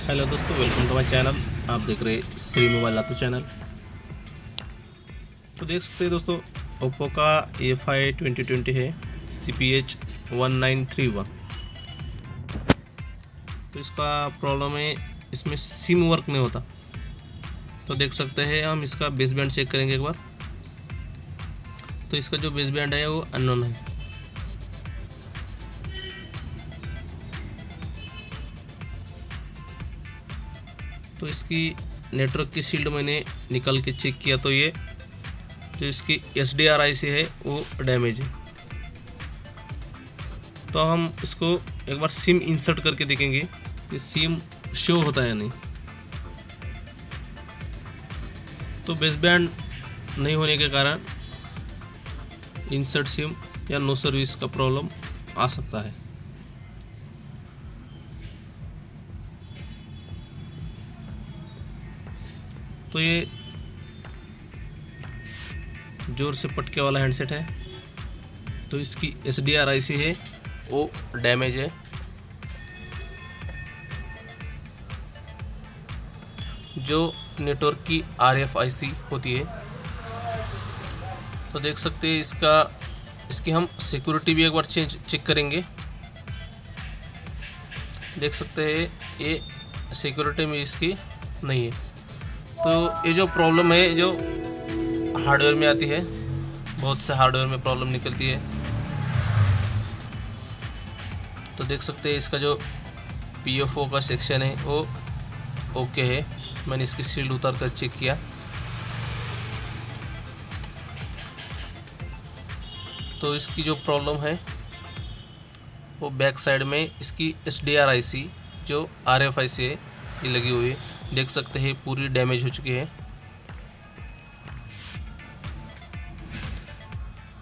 Hello दोस्तों, welcome to my channel. आप देख रहे श्री मोबाइल लातू चैनल। तो देख सकते हैं दोस्तों, ओप्पो का A5 2020 है, CPH 1931। तो इसका प्रॉब्लम है, इसमें सिम वर्क नहीं होता। तो देख सकते हैं हम इसका बेस बैंड चेक करेंगे एक बार। तो इसका जो बेस बैंड है वो अननोन है। तो इसकी नेटवर्क की शील्ड मैंने निकाल के चेक किया, तो ये जो इसकी SDR IC है वो डैमेज है। तो हम इसको एक बार सिम इंसर्ट करके देखेंगे कि सिम शो होता है या नहीं। तो बेस बैंड नहीं होने के कारण इंसर्ट सिम या नो सर्विस का प्रॉब्लम आ सकता है। तो ये जोर से पटके वाला हैंडसेट है, तो इसकी SDR IC है वो डैमेज है। जो नेटवर्क की RFIC होती है, तो देख सकते हैं इसकी हम सिक्योरिटी भी एक बार चेक करेंगे। देख सकते हैं ये सिक्योरिटी में इसकी नहीं है। तो ये जो प्रॉब्लम है जो हार्डवेयर में आती है, बहुत से हार्डवेयर में प्रॉब्लम निकलती है। तो देख सकते हैं इसका जो PFO का सेक्शन है वो ओके है। मैंने इसकी शील्ड उतार कर चेक किया, तो इसकी जो प्रॉब्लम है वो बैक साइड में इसकी SDR IC जो RFIC है ये लगी हुई है। देख सकते हैं पूरी डैमेज हो चुकी है।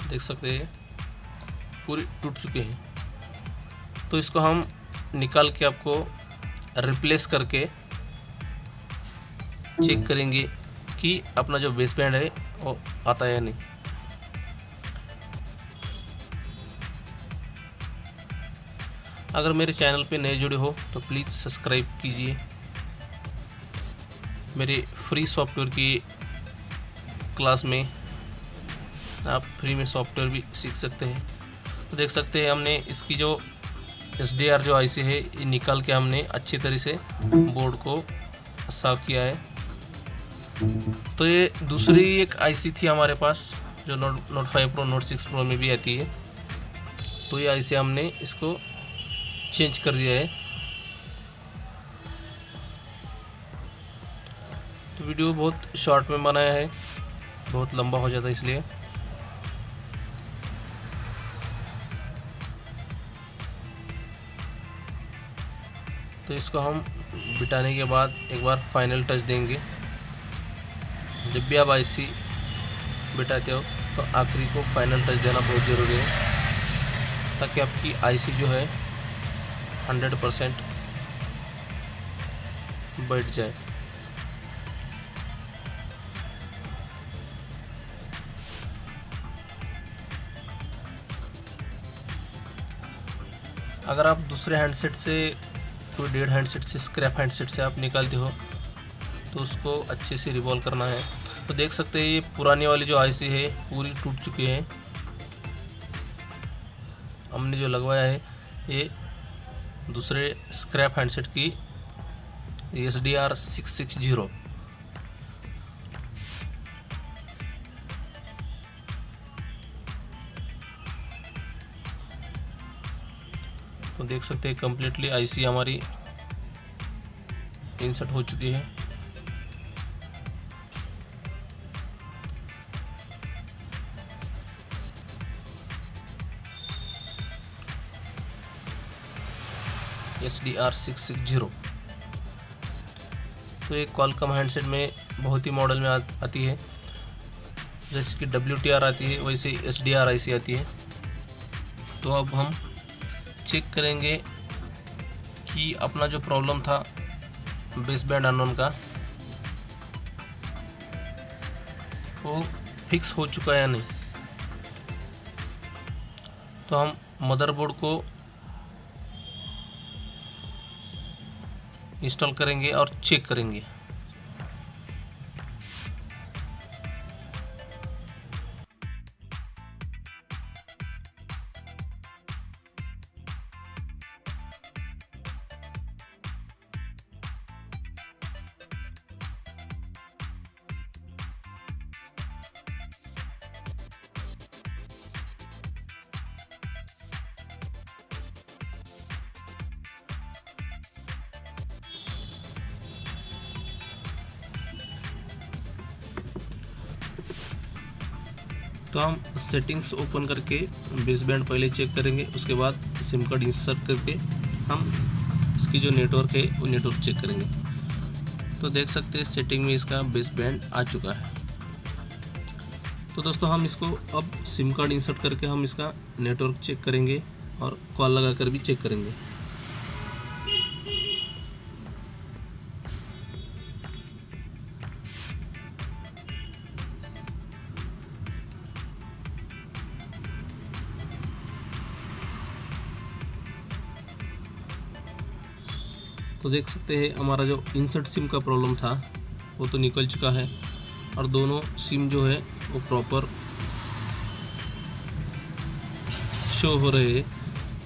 देख सकते हैं पूरी टूट चुकी है। तो इसको हम निकाल के आपको रिप्लेस करके चेक करेंगे कि अपना जो बेस बैंड है वो आता है या नहीं। अगर मेरे चैनल पे नए जुड़े हो तो प्लीज़ सब्सक्राइब कीजिए। मेरे फ्री सॉफ्टवेयर की क्लास में आप फ्री में सॉफ्टवेयर भी सीख सकते हैं। तो देख सकते हैं हमने इसकी जो SDR जो IC है ये निकाल के हमने अच्छी तरह से बोर्ड को साफ किया है। तो ये दूसरी एक IC थी हमारे पास जो नोट 5 Pro नोट 6 Pro में भी आती है। तो ये IC हमने इसको चेंज कर दिया है। तो वीडियो बहुत शॉर्ट में बनाया है, बहुत लंबा हो जाता है इसलिए। तो इसको हम बिठाने के बाद एक बार फाइनल टच देंगे। जब भी आप IC बिठाते हो तो आखिरी को फाइनल टच देना बहुत ज़रूरी है, ताकि आपकी IC जो है 100% बैठ जाए। अगर आप दूसरे हैंडसेट से कोई डेड हैंडसेट से स्क्रैप हैंडसेट से आप निकालते हो तो उसको अच्छे से रिवॉल्व करना है। तो देख सकते हैं ये पुरानी वाली जो IC है पूरी टूट चुकी है। हमने जो लगवाया है ये दूसरे स्क्रैप हैंडसेट की SDR 660। तो देख सकते हैं कम्प्लीटली IC हमारी इंसर्ट हो चुकी है। SDR 660। तो ये क्वालकॉम हैंडसेट में बहुत ही मॉडल में आती है। जैसे कि WTR आती है वैसे SDR IC आती है। तो अब हम चेक करेंगे कि अपना जो प्रॉब्लम था बेस बैंड अननोन का वो फिक्स हो चुका है या नहीं। तो हम मदरबोर्ड को इंस्टॉल करेंगे और चेक करेंगे। तो हम सेटिंग्स ओपन करके बेसबैंड पहले चेक करेंगे, उसके बाद सिम कार्ड इंसर्ट करके हम इसकी जो नेटवर्क है वो नेटवर्क चेक करेंगे। तो देख सकते हैं सेटिंग में इसका बेसबैंड आ चुका है। तो दोस्तों हम इसको अब सिम कार्ड इंसर्ट करके हम इसका नेटवर्क चेक करेंगे और कॉल लगा कर भी चेक करेंगे। तो देख सकते हैं हमारा जो इंसर्ट सिम का प्रॉब्लम था वो तो निकल चुका है और दोनों सिम जो है वो प्रॉपर शो हो रहे हैं।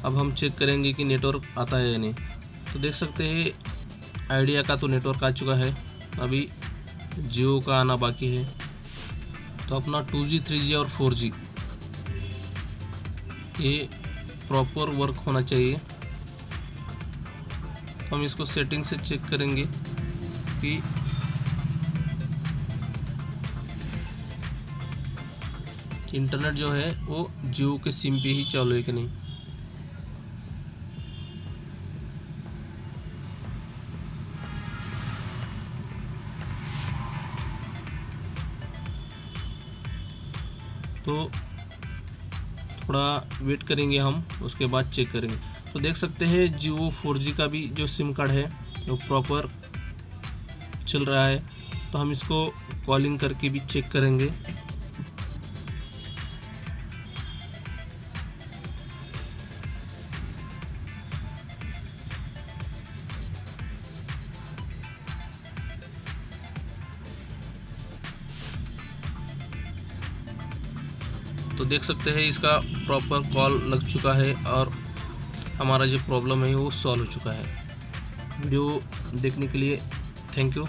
अब हम चेक करेंगे कि नेटवर्क आता है या नहीं। तो देख सकते हैं आइडिया का तो नेटवर्क आ चुका है, अभी जियो का आना बाकी है। तो अपना 2G 3G और 4G ये प्रॉपर वर्क होना चाहिए। हम इसको सेटिंग से चेक करेंगे कि इंटरनेट जो है वो जियो के सिम पे ही चालू है कि नहीं। तो थोड़ा वेट करेंगे हम, उसके बाद चेक करेंगे। तो देख सकते हैं जियो 4G का भी जो सिम कार्ड है वो प्रॉपर चल रहा है। तो हम इसको कॉलिंग करके भी चेक करेंगे। तो देख सकते हैं इसका प्रॉपर कॉल लग चुका है और हमारा जो प्रॉब्लम है वो सॉल्व हो चुका है। वीडियो देखने के लिए थैंक यू।